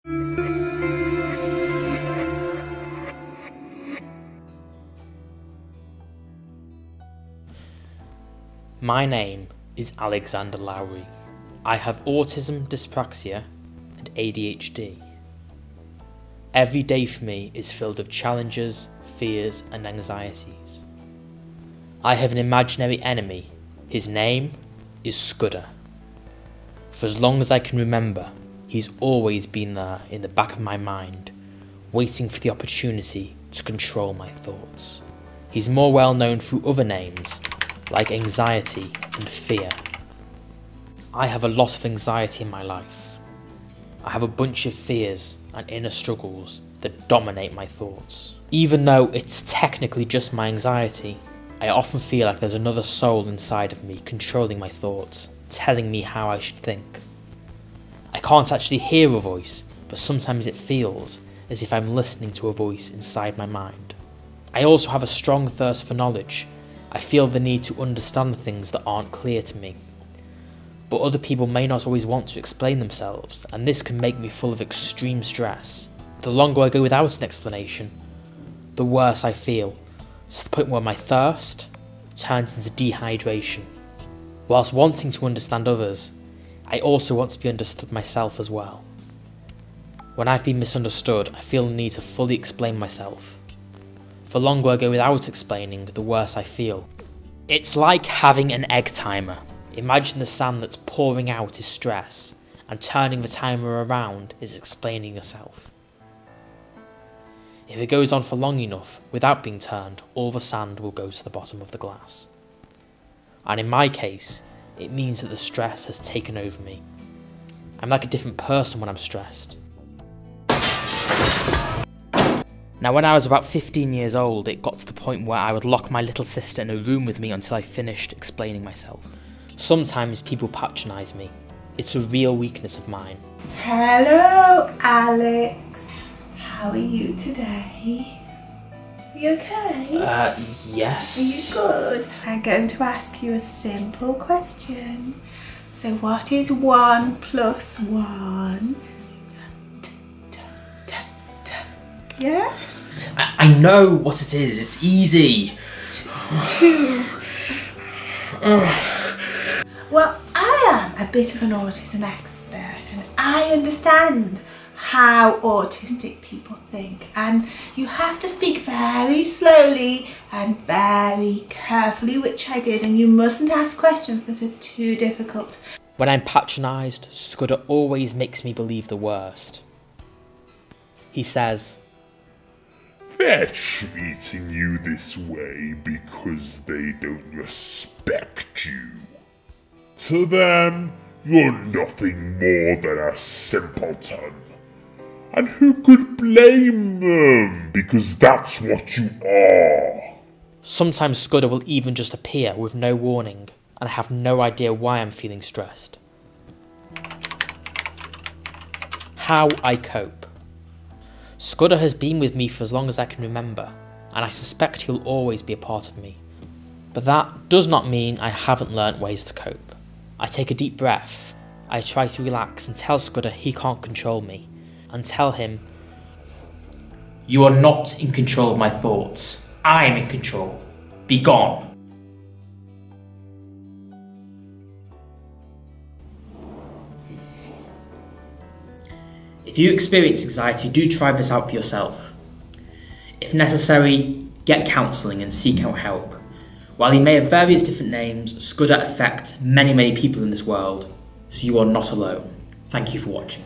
My name is Alexander Lowery. I have autism, dyspraxia and ADHD. Every day for me is filled with challenges, fears and anxieties. I have an imaginary enemy. His name is Scudder. For as long as I can remember, he's always been there in the back of my mind, waiting for the opportunity to control my thoughts. He's more well known through other names, like anxiety and fear. I have a lot of anxiety in my life. I have a bunch of fears and inner struggles that dominate my thoughts. Even though it's technically just my anxiety, I often feel like there's another soul inside of me controlling my thoughts, telling me how I should think. I can't actually hear a voice, but sometimes it feels as if I'm listening to a voice inside my mind. I also have a strong thirst for knowledge. I feel the need to understand things that aren't clear to me. But other people may not always want to explain themselves, and this can make me full of extreme stress. The longer I go without an explanation, the worse I feel, to the point where my thirst turns into dehydration. Whilst wanting to understand others, I also want to be understood myself as well. When I've been misunderstood, I feel the need to fully explain myself. The longer I go without explaining, the worse I feel. It's like having an egg timer. Imagine the sand that's pouring out is stress, and turning the timer around is explaining yourself. If it goes on for long enough, without being turned, all the sand will go to the bottom of the glass. And in my case, it means that the stress has taken over me. I'm like a different person when I'm stressed. Now, when I was about 15 years old, it got to the point where I would lock my little sister in a room with me until I finished explaining myself. Sometimes people patronise me. It's a real weakness of mine. Hello, Alex. How are you today? Are you okay? Yes. Are you good? I'm going to ask you a simple question. So what is 1 plus 1? Yes? I know what it is, it's easy. 2. Well, I am a bit of an autism expert and I understand how autistic people think, and you have to speak very slowly and very carefully, which I did, and you mustn't ask questions that are too difficult. When I'm patronised, Scudder always makes me believe the worst. He says, "They're treating you this way because they don't respect you. To them, you're nothing more than a simpleton. And who could blame them? Because that's what you are." Sometimes Scudder will even just appear with no warning, and I have no idea why I'm feeling stressed. How I cope. Scudder has been with me for as long as I can remember, and I suspect he'll always be a part of me. But that does not mean I haven't learnt ways to cope. I take a deep breath, I try to relax and tell Scudder he can't control me, and tell him, "You are not in control of my thoughts. I am in control. Be gone." If you experience anxiety, do try this out for yourself. If necessary, get counselling and seek out help. While he may have various different names, Scudder affects many people in this world, so you are not alone. Thank you for watching.